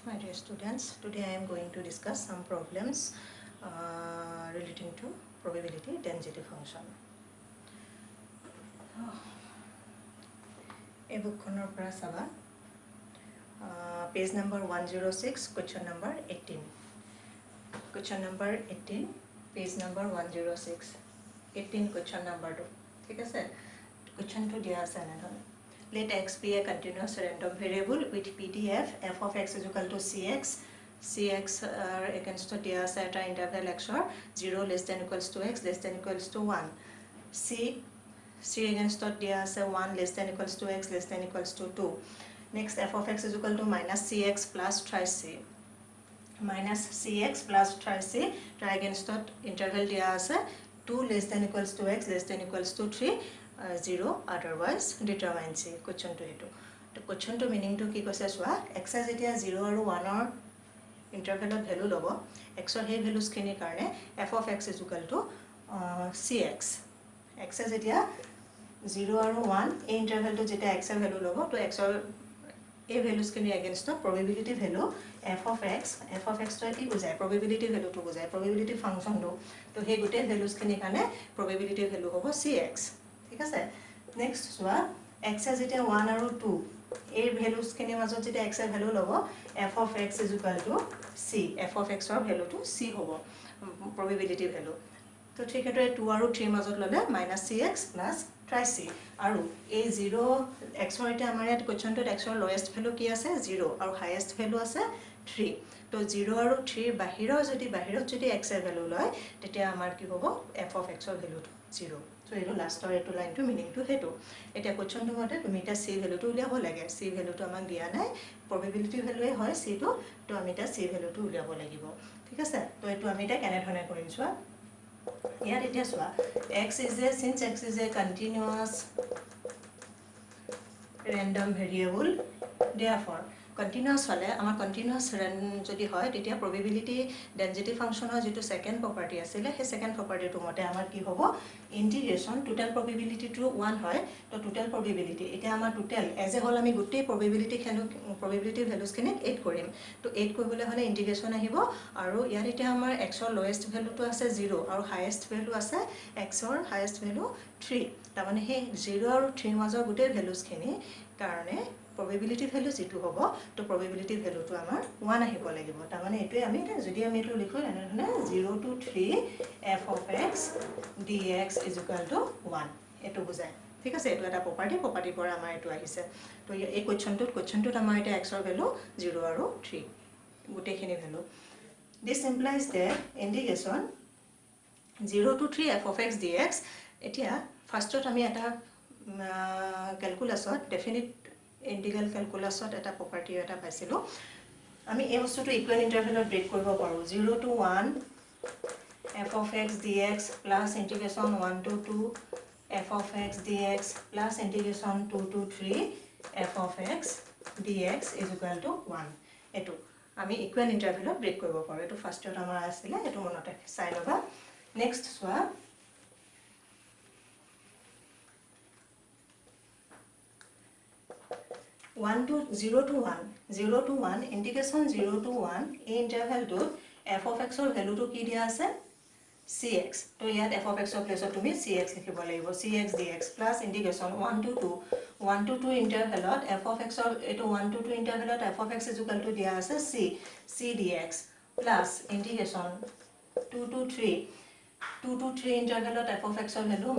My dear students, today I am going to discuss some problems relating to probability density function. A book corner prasaba page number 106, question number 18. Question number 18, page number 106. 18 question number 2. ठीक है sir? Question 2 दिया है ना? Let x be a continuous random variable with PDF f of x is equal to cx. Cx against the dia at interval x or 0 less than equals to x less than equals to 1. C against the dia 1 less than equals to x less than equals to 2. Next f of x is equal to minus cx plus try c. Minus cx plus try c. Try against the interval dia 2 less than equals to x less than equals to 3. 0 otherwise determine C. Question to etu. To question to meaning to ki koise swa x is etia 0 aru 1 or interval of value lobo x or he values kini karne f of x is equal to cx. X is etia 0 aru 1 e interval to jeta x er value lobo to x or a values kini against the probability value f of x to ki bujai probability value to bujai probability function do to he gute values kini kane probability value hobo cx. ঠিক আছে next সোয়া x যেটা 1 আৰু 2 এই values কিনে মাজত যেটা x এর value লব f of x is equal to c f of x এর ভ্যালু টু c হ'ব probability ভ্যালু তো ঠিক আছে 2 আৰু 3 মাজত ললে -cx try c আৰু এই 0 x এৰ এটা আমাৰ ইয়াত কোৱেশ্চনটোত x এৰ লোয়েষ্ট ভ্যালু কি আছে 0 আৰু হাইয়েষ্ট ভ্যালু আছে 3 তো 0 আৰু 3 বাহিৰৰ যদি x এৰ ভ্যালু লয় তেতিয়া আমাৰ কি হ'ব f of x এর value 0 So, you know, last or to line to meaning to head. It a question to what to meet a C value to level again. C value to among the probability value high C to a meter C value to level agibo. Take a step to a meter can I coinsua. Here it is x is a since x is a continuous random variable, therefore. Continuous hole amar continuous jodi hoy tetia probability density function hoy jetu second property asile he second property to mote amar ki hobo integration total probability to 1 hoy to total probability eta amar total as a whole ami gutte probability values kene 8 korim to 8 koibole hole integration ahibo aru yar eta amar x or lowest value to ase 0 aru highest value ase x or highest value 3 ta mane he 0 aru 3 major gutte values kene karone probability value jitu hobo to probability value to amar 1 ahibo lagibo ta mane etue ami jodi ami etu likho ene dhone 0 to 3 f of x dx is equal to 1 etu bujai ঠিক আছে etu eta property pora amar etu ahise to ei question to amar eta x or value 0 aru 3 gute khini value this implies that integration 0 to 3 f of x dx etia first ot ami eta calculus definite integral calculus eta property eta paisilo ami এই বস্তুটো equal ইন্টারভ্যালত break কৰিব পাৰো 0 to 1 f of x dx plus integration 1 to 2 f of x dx plus integration 2 to 3 f of x dx is equal to 1 এটো আমি equal ইন্টারভ্যালত break কৰিব পাৰো এটো ফাৰ্স্টত আমাৰ আছিল এটো মনত চাই লবা next soya 1 to 0 to 1 integration 0 to 1 a interval to f of x or value to ki dia ase cx to yat f of x or place to me cx likhibo lagibo cx dx plus integration 1 to 2 interval f of x or eto 1 to 2 interval f of x is equal to dia ase c dx plus integration 2 to 3 interval f of x or value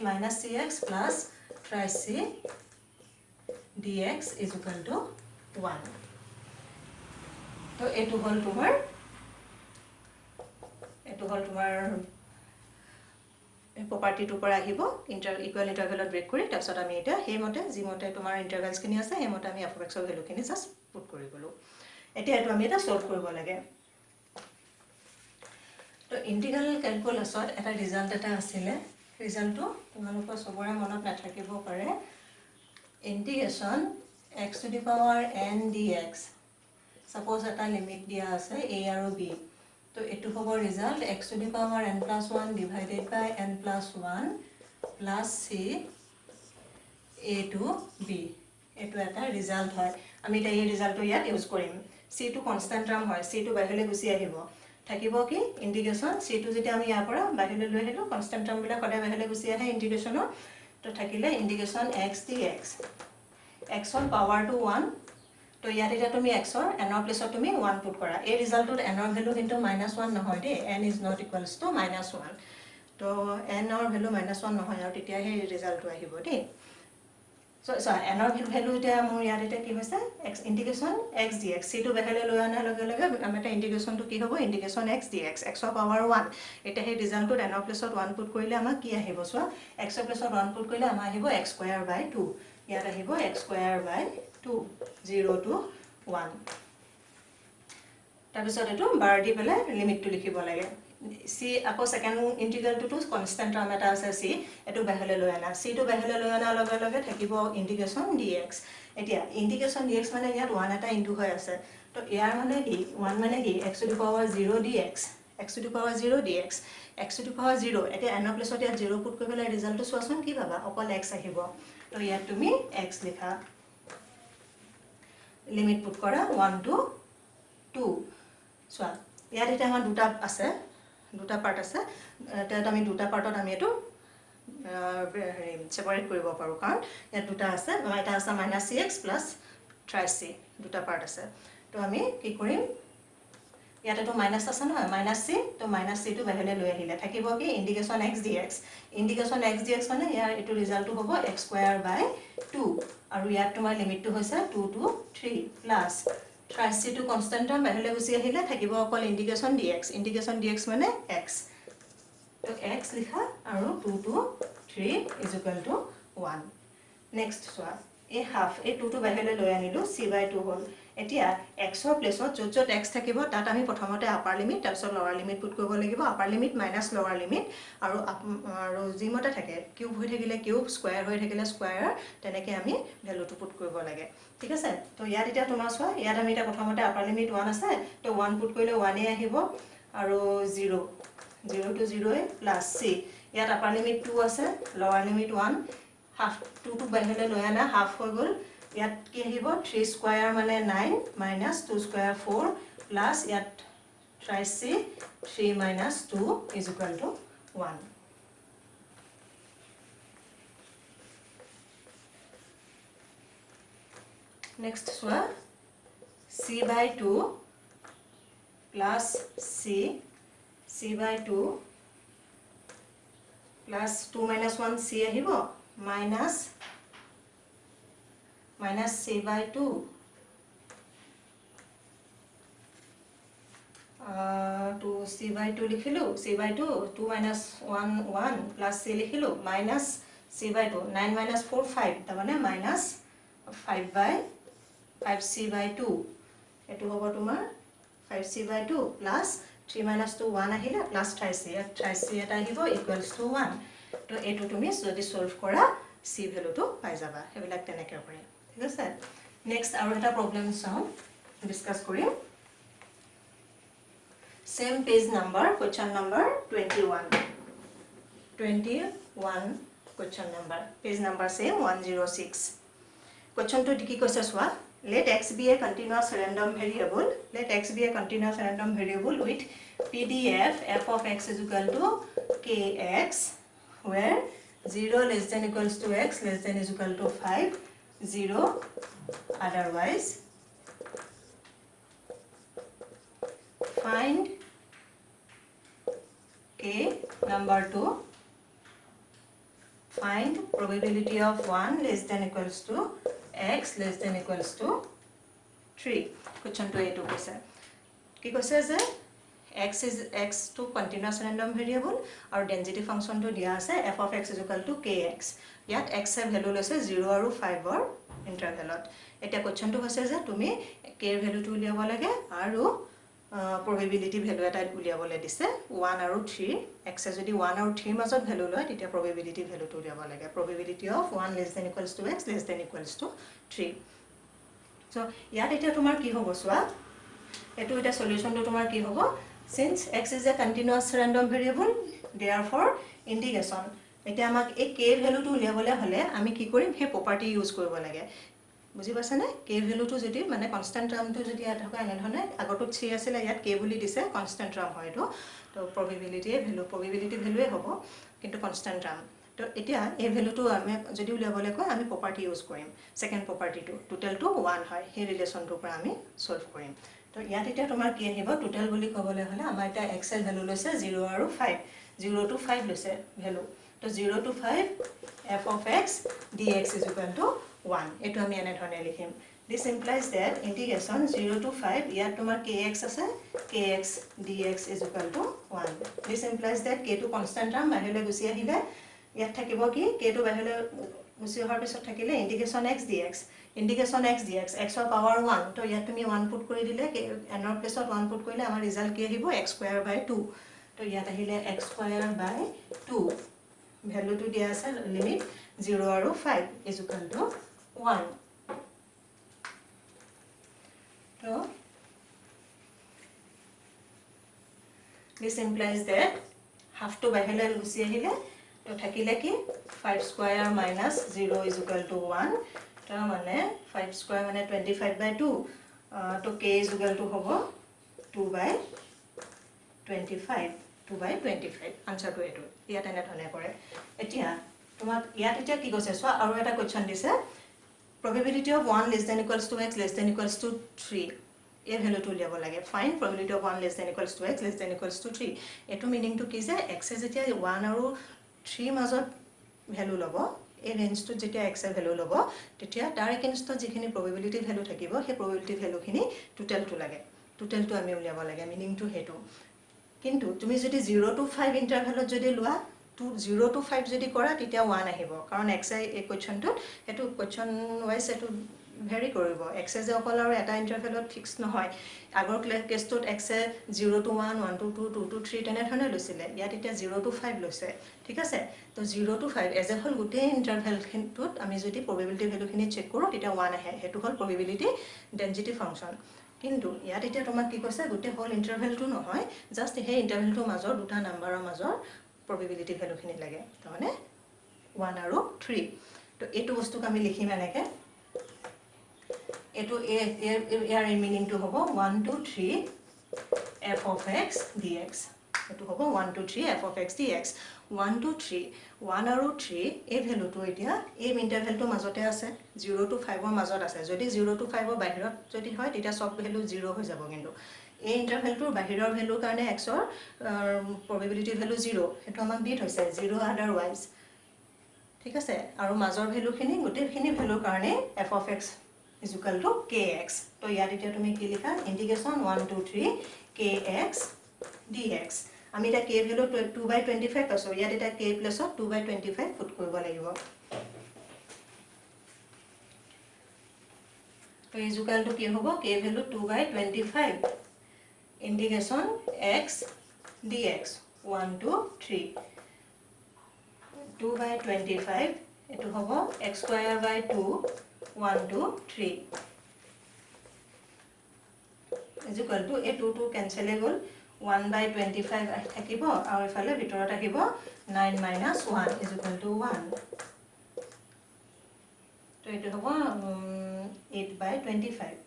minus cx plus try c dx is equal to 1 to etu hol tomar property to pora ahibo equal interval break kori tasot ami eta he mote ji mote tomar intervals kini ase he mote ami f of x er value kini just put kori golo eta etu ami eta solve koribo lage to integral calculus eta result eta asile result to tomaloko sobore monot na thakibo pare integration x to the power n dx suppose eta limit dia ase a aru b to etu hobo result x to the power n plus 1 divided by n plus 1 plus c a to b এটো এটা result হয় আমি এটা এই ৰিজাল্টটো ইয়াত use কৰিম c টো কনস্ট্যান্ট টাৰ্ম হয় c টো বাহিৰলৈ গুচি আহিব থাকিব কি ইন্টিগ্ৰেশন c টো যেতিয়া আমি ইয়াৰ পৰা বাহিৰলৈ লৈ আহিলো কনস্ট্যান্ট টাৰ্ম বিলাক সদায় বাহিৰলৈ গুচি আহে ইন্টিগ্ৰেশনৰ তো থাকিলে ইন্টিগ্ৰেশন x dx x ৰ পাৱাৰ টু 1 তো ইয়াত এটা তুমি x ৰ n ৰ প্লেছত তুমি 1 পুট কৰা এই ৰিজাল্টত n ৰ ভ্যালু কিন্তু -1 নহয় দে n is not equals to -1 তো n ৰ ভ্যালু -1 নহয় আৰু তেতিয়া হে ৰিজাল্টটো আহিব দে So n ৰ ভ্যালু এটা মোৰ ইয়াত এটা কি হৈছে x ইন্টিগ্ৰেশন x dx c টো বাহিৰলৈ লৈ আনাৰ লগে লগে আমি এটা ইন্টিগ্ৰেশনটো কি হ'ব ইন্টিগ্ৰেশন x dx x ৰ পাৱাৰ 1 এটা হে ৰিজাল্টত n ৰ প্লেছত 1 পুট কৰিলে আমাৰ কি আহিব সো x ৰ প্লেছত 1 পুট কৰিলে আমাৰ আহিব x²/2 ইয়াত আহিব x²/2 0 to 1 তাৰ পিছত এটো বাৰ দি পেলে লিমিটটো লিখিব লাগে c আকৌ সেকেন্ড ইন্টিগ্ৰেলটো টু কনস্ট্যান্ট টাৰ্ম এটা আছে c এটো বাহিৰলৈ লৈ আনা c টো বাহিৰলৈ লৈ আনাৰ লগে লগে থাকিব ইন্টিগ্ৰেশন dx এতিয়া ইন্টিগ্ৰেশন dx মানে ইয়াত 1 এটা ইনটু হৈ আছে তো ইয়াৰ মানে কি 1 মানে কি x to the power 0 dx x to the power 0 dx x to the power 0 এতিয়া n প্লেছত ইয়াত 0 পুট কৰিলে ৰিজাল্টটো চোৱাচোন কি পাবা অকল x আহিব তো ইয়াত তুমি x লিখা লিমিট পুট কৰা 1 to 2 সো ইয়াত এটা আমাৰ দুটা আছে দুটা পাৰ্ট আছে এটা আমি দুটা পাৰ্টত আমি এটো সেপাৰেট কৰিব পাৰো কাৰণ ইয়াত দুটা আছে এটা আছে -cx + 3c দুটা পাৰ্ট আছে তো আমি কি কৰিম ইয়াত এটো মাইনাস আছে নহয় -c তো -c টো বাহিৰলৈ লৈ আহিলে থাকিব কি ইন্টিগ্ৰেশন x dx ইন্টিগ্ৰেশন x dx মানে ইয়াৰ এটো ৰিজাল্টটো হ'ব x²/2 আৰু ইয়াত তোমাৰ লিমিটটো হৈছে 2 to 3 প্লাস 3c টো কনস্ট্যান্ট টাৰ্ম বাহিৰলৈ গুচি আহিলে থাকিব অকল ইন্টিগ্ৰেশন dx মানে x তো x লিখা আৰু 2 to 3 = 1 নেক্সট সোয়া এই হাফ এই 2 টো বাহিৰলৈ লৈ আনিলো c/2 হ'ল এতিয়া x ৰ প্লেছত য'ত x থাকিব তাত আমি প্ৰথমতে আপাৰ লিমিট তাৰপিছত লোৱাৰ লিমিট পুট কৰিব লাগিব আপাৰ লিমিট মাইনাস লোৱাৰ লিমিট আৰু জিমতে থাকে কিউব হৈ থাকিলে কিউব স্কয়াৰ হৈ থাকিলে স্কয়াৰ তেনেকে আমি ভ্যালুটো পুট কৰিব লাগে ঠিক আছে তো ইয়াত এতিয়া তোমাৰ সোয়া ইয়াত আমি এটা প্ৰথমতে আপাৰ লিমিট 1 আছে তো 1 পুট কৰিলে 1 এ আহিব আৰু 0 to 0 প্লাস c ইয়াত আপাৰ লিমিট 2 আছে লোৱাৰ লিমিট 1 হাফ 2 টো বাহিৰলৈ লৈ আনা হাফ হৈ গল ইয়াত কি আহিব 3 স্কয়াৰ মানে 9 মাইনাস 2 স্কয়াৰ 4 প্লাস ইয়াত 3c 3 minus 2 = 1 next সোয়া c/2 plus c/2 plus 2 minus 1 c আহিব minus c/2 to c/2 লিখিলো c/2 2 minus 1 1 plus c লিখিলো minus c/2 9 minus 4 5 তাৰ মানে minus 5/c/2 এটো হ'ব তোমাৰ 5c/2 plus 3 minus 2 1 আহিলে plus 3c এটা আহিব equals to 1 তো এটো তুমি যদি সলভ কৰা c ভ্যালুটো পাই যাবা হেবিলাক তেনেকৈ কৰে ঠিক আছে নেক্সট আৰু এটা প্ৰবলেম চাও ডিসকাস কৰিম same page number question number 21 question number page number same 106 question to কি কৈছে সোয়া let x be a continuous random variable with pdf f of x is equal to kx where 0 less than equals to x less than is equal to 5 0 otherwise find k number 2 find probability of 1 less than equals to x less than equals to 3 question to a2 কৈছে কি কৈছে যে x to continuous random variable আৰু density function to দিয়া আছে f of x is equal to kx ইয়াত x এর value লৈছে 0 আৰু 5 ৰ ইন্টাৰভেলত এটা question to হৈছে যে তুমি k এৰ ভ্যালুটো উলিয়াব লাগে আৰু probability value এটা উলিয়াবলৈ দিছে 1 আৰু 3 x যদি 1 আৰু 3 মাজত ভ্যালু লয় তেতিয়া probability value টো উলিয়াব লাগে probability of 1 less than equals to x less than equals to 3 so ইয়াত এটা তোমাৰ কি হ'ব সোয়া এটো এটা সলিউশন টো তোমাৰ কি হ'ব since x is a continuous random variable therefore integration এটা আমাক এই k ভ্যালুটো উলিয়াবলৈ হলে আমি কি কৰিম হে প্ৰপাৰ্টি ইউজ কৰিব লাগে বুজি পাইছানে কে ভ্যালুটো যদি মানে কনস্ট্যান্ট টাৰ্মটো যদি ইয়াত থকা এনেধৰণে আগতো 3 আছিল ইয়াত কে বুলি দিছে কনস্ট্যান্ট টাৰ্ম হয় তো তো probability ভ্যালুৱে হ'ব কিন্তু কনস্ট্যান্ট টাৰ্ম তো এতিয়া এই ভ্যালুটো আমি যদি উলিয়াবলৈ কয় আমি প্ৰপাৰ্টি ইউজ কৰিম সেকেন্ড প্ৰপাৰ্টিটো টোটালটো 1 হয় সেই ৰিলেশনটোৰ পৰা আমি সলভ কৰিম তো ইয়াত এতিয়া তোমাৰ কি আহিব টোটাল বুলি ক'বলৈ হলে আমাৰ এটা x এৰ ভ্যালু লৈছে 0 আৰু 5 0 to 5 লৈছে ভ্যালু তো 0 to 5 f of x dx is equal to 1 এটো আমি এনে ধৰণে লিখিম this implies that integration 0 to 5 ইয়াত তোমাৰ kx আছে kx dx is equal to 1 this implies that k টো কনস্ট্যান্ট টার্ম বাহিৰলৈ গুচি আহিলে ইয়াত থাকিব কি k টো বাহিৰলৈ গুচি অহাৰ পিছত থাকিলে integration x dx x ৰ পাৱাৰ 1 তো ইয়াত তুমি 1 পুট কৰি দিলে n ৰ প্লেছত 1 পুট কৰিলে আমাৰ ৰিজাল্ট কি আহিব x স্কয়াৰ বাই 2 তো ইয়াত আহিলে x স্কয়াৰ বাই 2 ভ্যালুটো দিয়া আছে লিমিট 0 আৰু 5 is equal to 1 so this implies that half to bahile gusi ahile to thakile ki 5 square minus 0 is equal to 1 to mane 5 square mane 25 by 2 to k is equal to hobo 2 by 25 answer to etu iat ene dhone kore etia tomar iat etia ki goise so aru eta question dise probability of 1 less than equals to x less than equals to 3 a value to liabo lage find probability of 1 less than equals to x less than equals to 3 eto meaning to ki je x jetia 1 aru 3 মাজত value lobo a range to jetia x er value lobo tetia tar against to jikhini probability value thakibo he probability value khini total to ami uliabo lage meaning to hetu কিন্তু তুমি যদি 0 to 5 ইন্টারভ্যালত যদি লোৱা to 0 to 5 যদি কৰা তেতিয়া 1 আহিব কাৰণ x এই কোৱেশ্চনটো এটো কোৱেশ্চন ওয়াইজ এটো ভেৰি কৰিব x যে অকল আৰু এটা ইন্টাৰভ্যালত ফিক্স নহয় আগৰ কেছটোত x 0 to 1 1 to 2 2 to 3 তেনে ধৰণে লৈছিলে ইয়াত এতিয়া 0 to 5 লৈছে ঠিক আছে তো 0 to 5 এজ এ হোল গোটেই ইন্টারভ্যালখিনটোত আমি যদি probability ভ্যালুখিনি চেক কৰো তেতিয়া 1 আহে হেতু হল probability density function কিন্তু ইয়াত এতিয়া তোমাক কি কৈছে গোটেই হোল ইন্টারভ্যালটো নহয় জাস্ট হে ইন্টাৰভ্যালটোৰ মাজৰ দুটা নাম্বাৰৰ মাজৰ probability value খিনি লাগে মানে 1 আৰু 3 তো এটো বস্তুক আমি লিখিম এনেকে এটো ইয়াৰ মিনিং টু হ'ব 1 to 3 f of x dx এটো হ'ব 1 to 3 f of x dx 1 to 3 1 আৰু 3 এই ভ্যালুটো এতিয়া এই ইন্টাৰভ্যালটোৰ মাজতে আছে 0 to 5 ৰ মাজত আছে যদি 0 to 5 ৰ বাহিৰত যদি হয় তেতিয়া সব ভ্যালু 0 হৈ যাব কিন্তু এই ইন্টাৰভ্যালটোৰ বাহিৰৰ ভ্যালুৰ কাৰণে x ৰ probability value 0 হেতু আমাক দি থৈছে 0 otherwise ঠিক আছে আৰু মাজৰ ভ্যালুখিনি গোটেইখিনি ভ্যালুৰ কাৰণে f of x is equal to kx তো ইয়াত এতিয়া তুমি কি লিখা ইন্টিগ্ৰেশন 1 to 3 kx dx আমি এটা k ভ্যালু 2 by 25 পাছো ইয়াত এটা k প্লাস 2 by 25 পুট কৰিব লাগিব তো is equal to কি হ'ব k value 2 by 25 integration x dx 1 to 3 2 by 25 eto hobo x square by 2 1 to 3 is equal to a 2 cancelable 1 by 25 থাকিব আৰু ইফালে ভিতৰত থাকিব 9 minus 1 is equal to 1 তো এটো হ'ব 8 by 25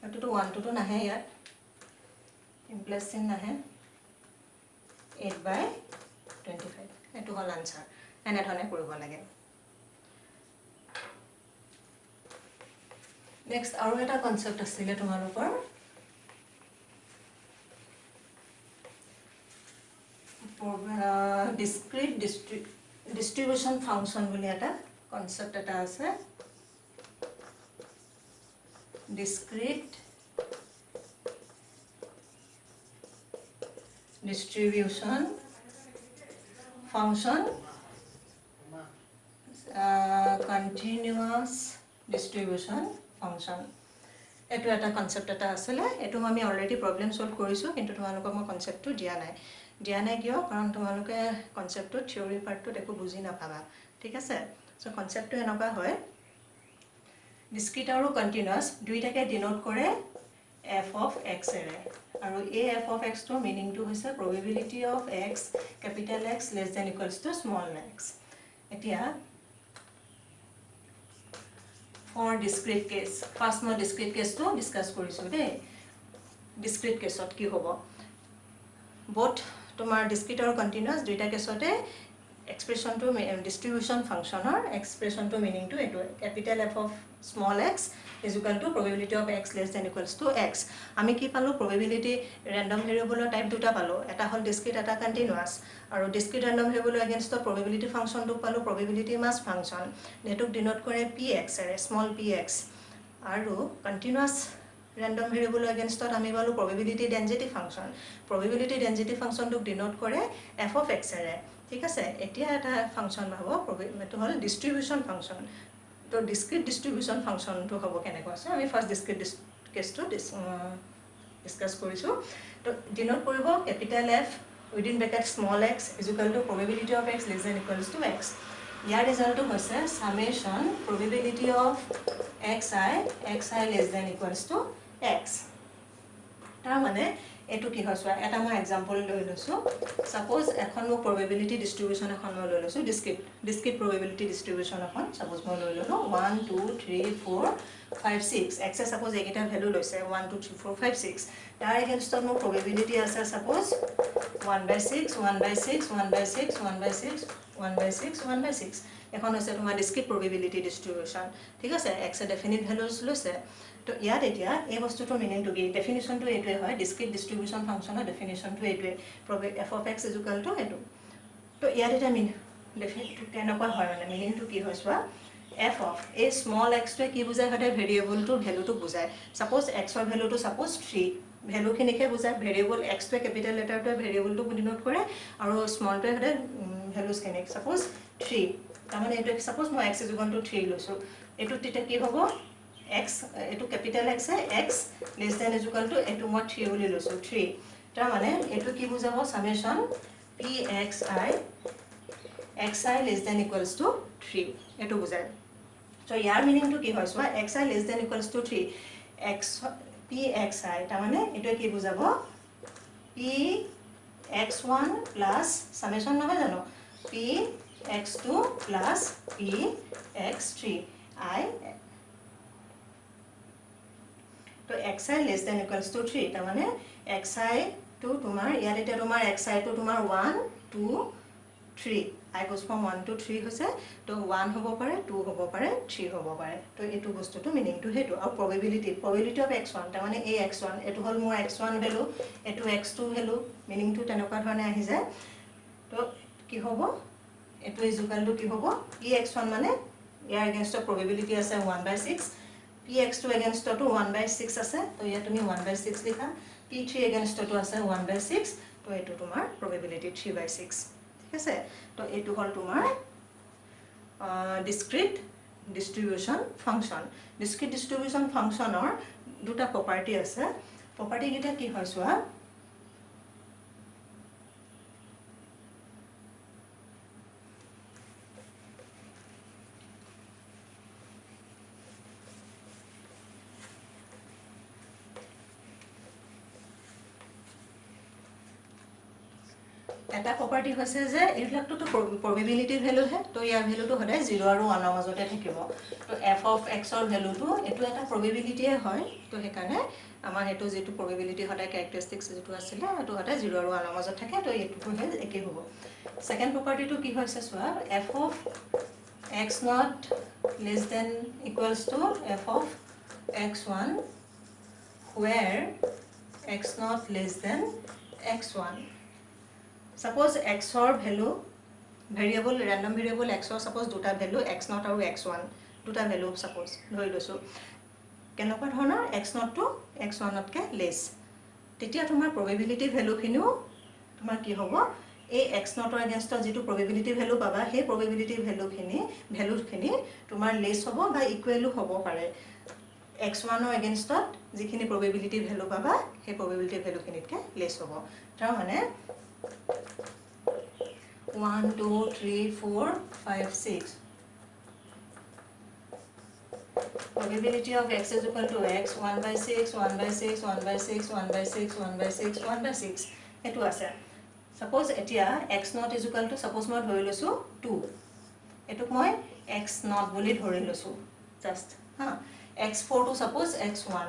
এটো তো 1 to নাহে ইয়াত ইমপ্লাস চিন নাহে 8 by 25 এটো হল আনসার এনে ধৰণে কৰিব লাগে নেক্সট আৰু এটা কনসেপ্ট আছিল তোমালোকৰ discrete distribution function বুলি এটা কনসেপ্ট এটা আছে discrete distribution function continuous distribution function এটো এটা কনসেপ্ট এটা আছিল এটো আমি অলৰেডি প্ৰবলেম সলভ কৰিছো কিন্তু তোমালোকক মই কনসেপ্টটো দিয়া নাই কিয় কাৰণ তোমালোকে কনসেপ্টটো থিওৰি পাৰ্টটো একো বুজি নাপাবা ঠিক আছে সো কনসেপ্টটো এনেকুৱা হয় discrete আৰু continuous দুইটাকে ডিনোট কৰে f of x এৰে আৰু এই f of x ৰ মিনিংটো হৈছে probability of x capital X less than equals to small x এতিয়া for discrete case first মই discrete case to discuss কৰিছো দেই discrete case ত কি হ'ব both তোমাৰ discrete আৰু continuous দুইটা কেছতে expression to distribution function or expression to meaning to etu capital F of small x is equal to probability of x less than equals to x আমি কি পালো probability random variable type দুটা পালো এটা হল discrete এটা continuous আৰু discrete random variable against the probability function to পালো probability mass function নেটুক denote কৰে px এৰে small px আৰু continuous random variable against the আমি পালো probability density function to denote কৰে f of x এৰে ঠিক আছে এতিয়া এটা ফাংশন ভাবো এটো হল ডিস্ট্ৰিবিউশন ফাংশন তো ডিসক্রিট ডিস্ট্রিবিউশন ফাংশন তো হ'ব কেনেকৈ আছে আমি ফার্স্ট ডিসক্রিট কেস তো ডিসকাস কৰিছো তো ডিনোট কৰিব capital F within bracket small x is equal to probability of x less than equals to x year result হৈছে summation probability of xi less than equals to x তাৰ মানে এটো কি হয় সোয়া এটা মই एग्जांपल লৈ লৈছো সাপোজ এখন মই probability distribution এখন মই লৈ লৈছো discrete probability distribution এখন সাপোজ মই লৈ ললো 1 2 3 4 5 6 x সাপোজ এইটা ভ্যালু লৈছে 1 2 3 4 5 6 তাৰ এগেইনস্ট মোৰ probability আছে সাপোজ 1/6 1/6 1/6 1/6 1/6 1/6 এখন হৈছে তোমাৰ discrete probability distribution ঠিক আছে x এ definite values লৈছে তো ইয়াত এতিয়া এই বস্তুটো মিনিং টু কি ডেফিনিশন টু এটোৱে হয় ডিসক্ৰিট ডিস্ট্ৰিবিউশন ফাংশনৰ ডেফিনিশন টু এটোৱে f of x is equal to এটো তো ইয়াত এটা মিন ডেফিনিট টু কেনেকুৱা হয় মানে মিনিং টু কি হয় সোয়া f of a small x টো কি বুজায় হতে ভেৰিয়েবল টু ভ্যালু টু বুজায় সাপোজ x ৰ ভ্যালু টু সাপোজ 3 ভ্যালু খিনিকে বুজায় ভেৰিয়েবল x টো ক্যাপিটাল লেটাৰ টো ভেৰিয়েবল টু ডিনোট কৰে আৰু স্মল টো হতে ভ্যালুজ খিনিক সাপোজ 3 তাৰমানে এটো সাপোজ মই x is equal to 3 লৈছো এটো তেতিয়া কি হ'ব x এটো ক্যাপিটাল x है x less than is equal to এটো মই 3 বুলি লৈছো 3 তাৰ মানে এটো কি বুজাব summation xi less than equals to 3 এটো বুজায় so ইয়াৰ মিনিং টু কি হয় so xi less than equals to 3 x pxi তাৰ মানে এটো কি বুজাব px1 plus summation নহয় জানো px2 plus px3 I तो xi less than equals to 3 তাৰ মানে xi to তোমাৰ ইয়াত এটা তোমাৰ xi to তোমাৰ 1 2 3 I goes from 1 to 3 হৈছে তো 1 হ'ব পাৰে 2 হ'ব পাৰে 3 হ'ব পাৰে তো এটো বস্তুটো মিনিং টু হেতু আৰু probability of x1 তাৰ মানে a x1 এটো হল মোৰ x1 ভ্যালু এটো x2 ভ্যালু মিনিং টু তেনেকুৱা ধৰণে আহি যায় তো কি হ'ব এটো ইজ ইকুয়াল টু কি হ'ব px1 মানে ইয়াৰ এগেইনষ্ট probability আছে 1/6 px2 against to 1/6 আছে তো ইয়া তুমি 1/6 লিখা p3 against to আছে 1/6 তো এটো তোমাৰ probability 3/6 ঠিক আছে তো এটো হল তোমাৰ discrete distribution function or দুটা property আছে property গিটা কি হয় সোয়া এটা property হৈছে যে এইবিলাকটো তো probability value হে তো ইয়াৰ ভ্যালু তো সদায় 0 আৰু 1 ৰ মাজতে থাকিব তো f of x ৰ ভ্যালু তো এটো এটা probability হয় তো হেকানে আমাৰ হেতু যেটো probability সদায় characteristics যেটো আছিল এটো সদায় 0 আৰু 1 ৰ মাজত থাকে তো এটো হে একে হ'ব সেকেন্ড property তো কি হৈছে সোয়া f of x not less than equals to f of x1 where x not less than x1 Suppose x or value variable random variable x or suppose দুটা value x0 আৰু x1 দুটা value suppose ধৰি লৈছো কেনেকুৱা ধৰণৰ x0 to x1 তকে less তেতিয়া তোমাৰ probability value খিনিও তোমাৰ কি হ'ব এই x0 ৰ against যেটো probability value পাবা সেই probability value খিনি তোমাৰ less হ'ব বা equal হ'ব পাৰে x1 ৰ against যিখিনি probability value পাবা সেই probability value খিনিতকে less হ'ব তাৰ মানে 1 2 3 4 5 6 probability of x is equal to x 1/6 1/6 1/6 1/6 1/6 1/6 এটো আছে suppose এতিয়া x not is equal to suppose মই ধৰি লৈছো 2 এটো মই x0 বুলি ধৰি লৈছো জাস্ট হা x4 টো সাপোজ x1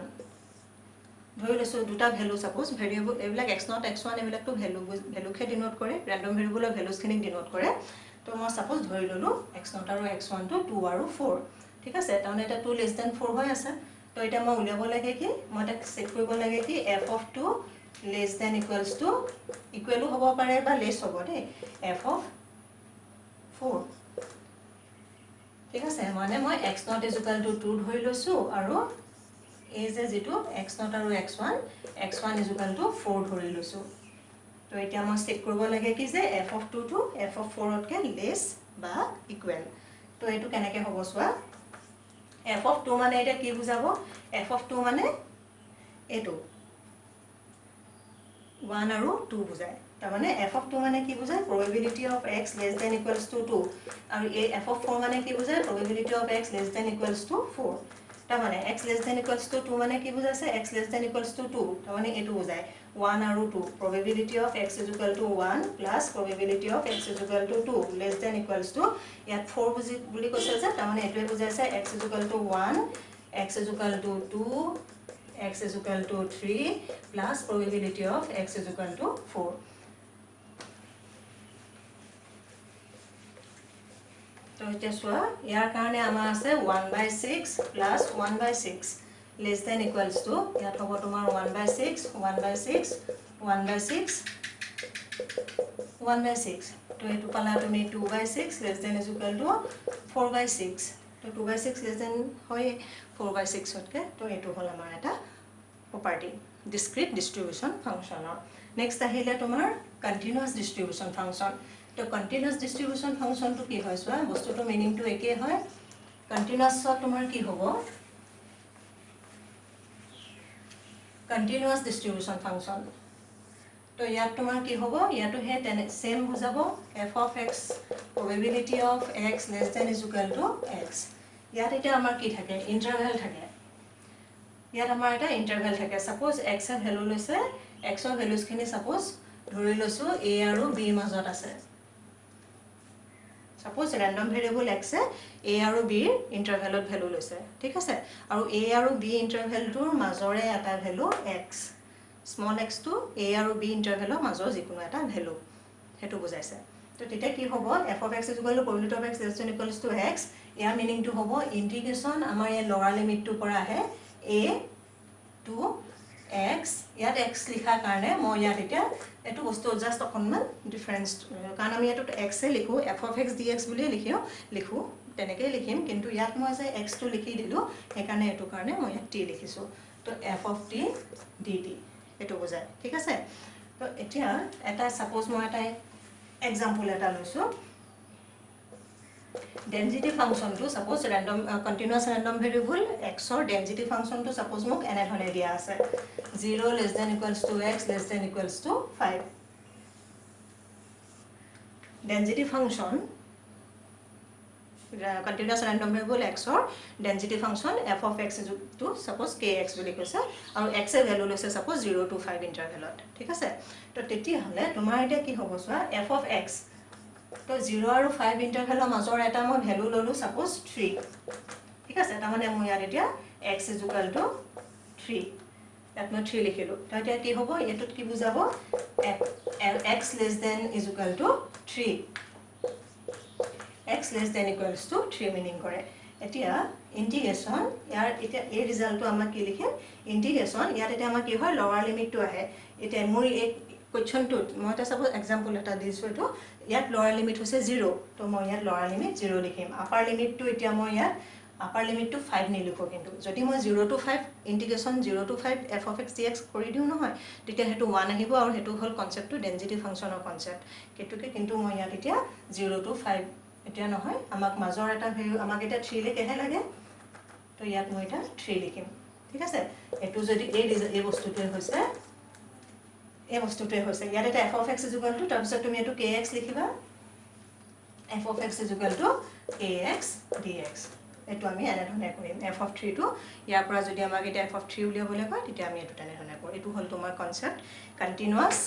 ধৰি লৈছো দুটা ভ্যালু সাপোজ ভেৰিয়েবল এবিলাক x0 x1 এবিলাক তো ভ্যালু খে ডিনোট কৰে ৰেন্ডম ভেৰিয়েবলৰ ভ্যালুজ খিনি ডিনোট কৰে তো মই সাপোজ ধৰি ললো x0 আৰু x1 টো 2 আৰু 4 ঠিক আছে তাহলে এটা 2 লেস দেন 4 হৈ আছে তো এটা মই উলিয়াব লাগে কি মই এটা চেক কৰিব লাগে কি f of 2 less than equals to equal হ'ব পাৰে বা less হ'ব দে f of 4 ঠিক আছে মানে মই x0 2 ধৰি লৈছো আৰু এই যে যেটো x0 আৰু x1 4 ধৰি লৈছো তো এতিয়া মই চেক কৰিব লাগে কি যে f of 2 to f of 4 তকে less বা equal তো এটো কেনেকৈ হ'ব সোৱা f of 2 মানে এটা কি বুজাব f of 2 মানে এটো 1 আৰু 2 বুজায় তাৰ মানে f of 2 মানে কি বুজায় probability of x less than equals to 2 আৰু এই f of 4 মানে কি বুজায় probability of x less than equals to 4 তাৰ মানে x less than equals to 2 মানে কি বুজাইছে x less than equals to 2 তাৰ মানে এটো বুজায় 1 আৰু 2 probability of x is equal to 1 plus probability of x is equal to 2 less than equals to ইয়াত 4 বুলি কৈছে যে তাৰ মানে এটোৱে বুজাইছে x is equal to 1 x is equal to 2 x is equal to 3 plus probability of x is equal to 4 তো এটা সোয়া ইয়াৰ কাৰণে আমাৰ আছে 1/6 plus 1/6 less than equals to ইয়াত হ'ব তোমাৰ 1/6 1/6 1/6 1/6 তো এটো পালা তুমি 2/6 less than is equal to 4/6 তো 2/6 less than হয় 4/6 হতকে তো এটো হল আমাৰ এটা property discrete distribution function next আহিলে তোমাৰ continuous distribution function তো continuous distribution function to কি হয় সোয়া বস্তুটো মিনিং to একে হয় continuous তোমাৰ কি হ'ব continuous distribution function তো ইয়াত তোমাৰ কি হ'ব ইয়াটো হে সেম বুজাব f of x probability of x less than is equal to x ইয়াত এটা আমাৰ কি থাকে ইন্টাৰভেল থাকে ইয়াত আমাৰ এটা ইন্টাৰভেল থাকে সাপোজ x এৰ ভ্যালু লৈছে x এৰ ভ্যালুজ খিনি সাপোজ ধৰি লৈছো a আৰু b মাজত আছে suppose random variable x a আৰু b ৰ ইন্টাৰভেলত ভ্যালু লৈছে ঠিক আছে আৰু a আৰু b ইন্টাৰভেলটোৰ মাজৰে এটা value x small x to a আৰু b ইন্টাৰভেলৰ মাজৰ যিকোনো এটা ভ্যালু হেতু বুজাইছে তো তেতিয়া কি হ'ব f of x is equal to probability of x less than equals to x year meaning to হ'ব ইন্টিগ্ৰেশন আমাৰ এই লোৱাৰ লিমিট টু পৰা আহে a to x ইয়াত x লিখাৰ কাৰণে মই ইয়াত এটা এটো বস্তু জাস্ট অকনমান ডিফাৰেন্স কাৰণ আমি এটো x এ লিখো f of x dx বুলি লিখো তেনেকৈ লিখিম কিন্তু ইয়াত মই যে x টো লিখি দিলো সেইকাৰণে এটো কাৰণে মই t লিখিছো তো f of t dt এটো বুজায় ঠিক আছে তো এতিয়া এটা সাপোজ মই এটা এক্সাম্পল এটা লৈছো density function to suppose random continuous random variable x or density function to suppose মোক এনে ধৰণে দিয়া আছে 0 less than equals to x less than equals to 5 density function continuous random variable x or density function f of x is to suppose kx বুলি কৈছে আৰু x এৰ value লৈছে suppose 0 to 5 ইন্টাৰভেলত ঠিক আছে তো তেতিয়া হলে তোমাৰ এটা কি হ'ব সোয়া f of x তো 0 আৰু 5 ইন্টাৰভেলৰ মাজৰ এটা মই ভ্যালু ললো suppose 3 ঠিক আছে তাৰ মানে মই ইয়াত এতিয়া x is equal to 3 তাত মই 3 লিখিলো তো এতিয়া কি হ'ব এটোত কি বুজাব x less than is equal to 3 x less than equals to 3 meaning কৰে এতিয়া ইন্টিগ্ৰেশন ইয়াৰ এতিয়া এই ৰিজাল্টটো আমাৰ কি লিখিম ইন্টিগ্ৰেশন ইয়াত এটা আমাৰ কি হয় লোৱাৰ লিমিট টু আহে এতিয়া মোৰ এই কোৱেশ্চন টু মই এটা সাপোজ এক্সাম্পল এটা দিছো তো ইয়াত লোৱাৰ লিমিট হৈছে 0 তো মই ইয়াত লোৱাৰ লিমিট 0 লিখিম আপাৰ লিমিট টু এতিয়া মই ইয়াত আপাৰ লিমিট টু 5 নিলিখো কিন্তু যদি মই 0 to 5 ইন্টিগ্ৰেশন 0 to 5 f of x dx কৰি দিও নহয় তেতিয়া হেতু 1 আহিব আৰু হেতু হল কনসেপ্ট টু ডেনসিটি ফাংশনৰ কনসেপ্ট কিন্তু মই ইয়াত এতিয়া 0 to 5 এতিয়া নহয় আমাক মাজৰ এটা ভ্যালু আমাক এটা 3 লিখেহে লাগে তো ইয়াত মই এটা 3 লিখিম ঠিক আছে এটো যদি এই বস্তুটোৱে হৈছে ইয়াত এটা f of x is equal to তাৰপিছত তুমি এটো kx লিখিবা f of x is equal to kx dx এটো আমি এনেধৰণে কৰিম f of 3 টো ইয়াৰ পৰা যদি আমাক এটা f of 3 উলিয়াবলৈ কয় তেতিয়া আমি এটো তেনেধৰণে কৰোঁ এটো হল তোমাৰ কনসেপ্ট কন্টিনিউয়াস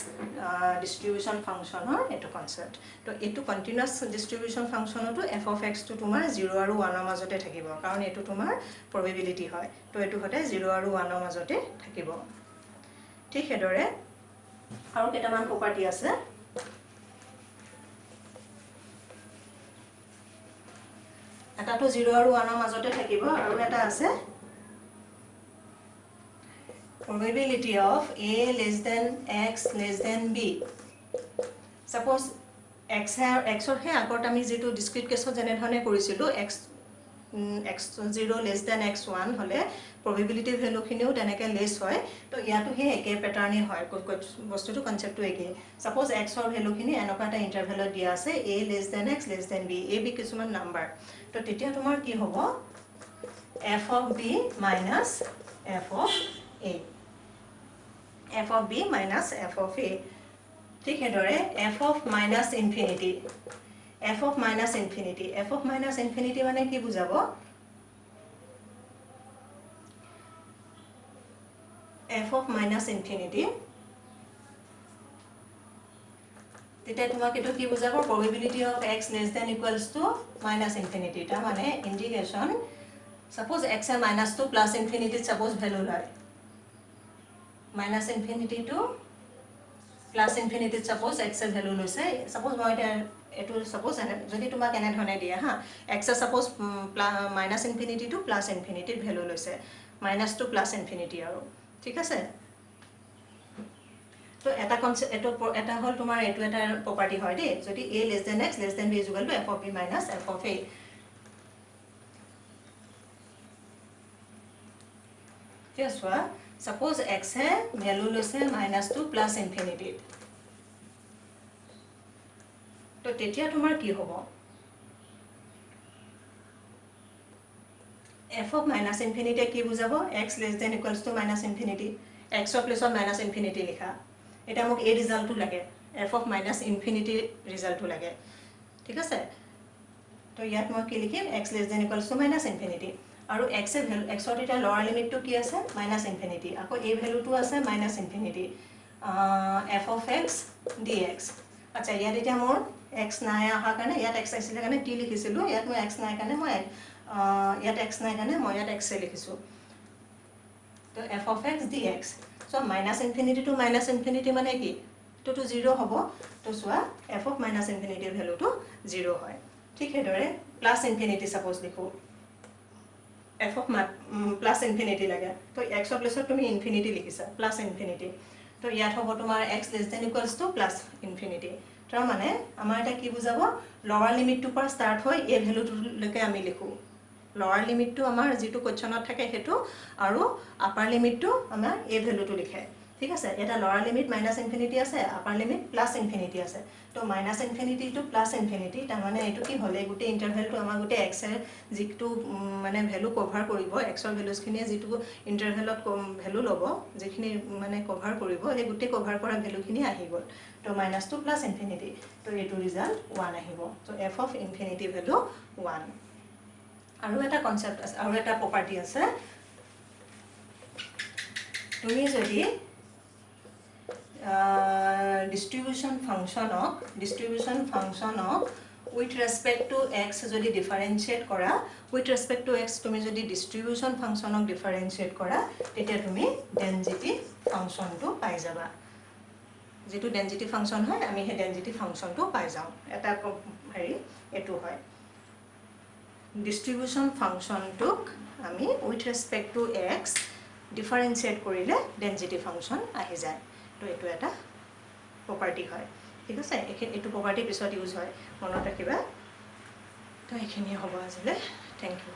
ডিস্ট্ৰিবিউশন ফাংচনৰ এটো কনসেপ্ট তো এটো কন্টিনিউয়াস ডিস্ট্ৰিবিউশন ফাংচনটো f of x টো তোমাৰ 0 আৰু 1 ৰ মাজতে থাকিব কাৰণ এটো তোমাৰ probability হয় তো এটো হতে 0 আৰু 1 ৰ মাজতে থাকিব ঠিক হেদৰে আৰু কেটামান প্ৰপাৰ্টি আছে এটা তো 0 আৰু 1 ৰ মাজতে থাকিব আৰু এটা আছে probability of a less than x less than b suppose x or হে আগত আমি যেটো ডিসক্রিট কেছত জেনে ধৰণে কৰিছিলো x0 less than x1 হলে probability value খিনিও তেনেকে লেস হয় তো ইয়াটো হে একে প্যাটাৰ্ণে হয় বস্তুটো কনসেপ্টটো একে suppose x ৰ ভ্যালু খিনি এনেকুৱা এটা ইন্টাৰভেলত দিয়া আছে a less than x less than b a b কিছুমান নাম্বাৰ তো তেতিয়া তোমাৰ কি হ'ব f of b minus f of a f of b minus f of a ঠিক হেদৰে f of minus infinity f of minus infinity f of minus infinity মানে কি বুজাব f of minus infinity তেতিয়া তোমাক এটো কি বুজাব probability of x less than equals to minus infinity টা মানে integration suppose x A minus to plus infinity suppose value লয় minus infinity to plus infinity suppose x A value লৈছে suppose মই এটো suppose যদি তোমাক এনে ধৰণে দিয়া হা x A suppose minus infinity to plus infinity value লৈছে minus to plus infinity আৰু ঠিক আছে তো এটা কনসেপ্ট এটা হল তোমাৰ এটো এটা প্ৰপাৰ্টি হয় দেই যদি a less than x less than b = f of b minus f of a just what suppose x है value লৈছে minus to plus infinity তো তেতিয়া তোমাৰ কি হ'ব f of minus infinity কি বুজাব x less than equals to minus infinity x of plus of minus infinity লিখা এটা মোক এই ৰিজাল্টটো লাগে f of minus infinity ৰিজাল্টটো লাগে ঠিক আছে তো ইয়াত মই কি লিখিম x less than equals to minus infinity আৰু x এৰ x ৰ এটা লোৱাৰ লিমিটটো কি আছে minus infinity আকৌ এই ভ্যালুটো আছে minus infinity f of x dx আচ্ছা ইয়াত এটা মোৰ x নাই আহা কাৰণে ইয়াত x আছিল কাৰণে t লিখিছিলো ইয়াত মই x নাই কাৰণে মই ইয়াত x নাই কাৰণে মই ইয়াত x লিখিছো তো f of x dx so minus infinity to minus infinity মানে কি তো 0 হ'ব তো সোয়া f of minus infinity এর ভ্যালু তো 0 হয় ঠিক হেদৰে plus infinity suppose লিখো f of plus infinity লাগে তো x of প্লেছত তুমি infinity লিখিছা plus infinity তো ইয়াত হ'ব তোমাৰ x less than equals to plus infinity তাৰ মানে আমাৰ এটা কি বুজাব লোৱাৰ লিমিটটো পৰা স্টাৰ্ট হয় এই ভ্যালুটো লৈকে আমি লিখো লোৱাৰ লিমিটটো আমাৰ যেটো কোৱেশ্চনত থাকে হেতু আৰু আপাৰ লিমিটটো আমাৰ এই ভ্যালুটো লিখে ঠিক আছে এটা লোৱাৰ লিমিট minus infinity আছে আপাৰ লিমিট plus infinity আছে তো minus infinity to plus infinity তাৰ মানে এটো কি হলে গুটে ইন্টাৰভেলটো আমাৰ গুটে x এৰ যেটো মানে ভ্যালু কভাৰ কৰিব x ৰ ভ্যালুজ খিনি যেটো ইন্টাৰভেলত ভ্যালু লব যেখিনি মানে কভাৰ কৰিব এই গুটে কভাৰ কৰা ভ্যালু খিনি আহি গল তো minus to plus infinity তো এটো ৰিজাল্ট 1 আহিব তো f of infinity ভ্যালু 1 আৰু এটা কনসেপ্ট আছে আৰু এটা প্ৰপাৰ্টি আছে তুমি যদি distribution function of with respect to x যদি differentiate কৰা with respect to x তুমি যদি distribution function of differentiate কৰা তেতিয়া তুমি density function টো পাই যাবা যেটো density function হয় আমি হে density function টো পাই যাও এটা হেৰি এটো হয় distribution function টোক আমি with respect to x differentiate কৰিলে density function আহি যায় তো এটো এটা প্ৰপাৰ্টি হয় ঠিক আছে এটো প্ৰপাৰ্টি পিছত ইউজ হয় মনত ৰাখিবা তো এখিনি হ'ব আজিলে থ্যাংক ইউ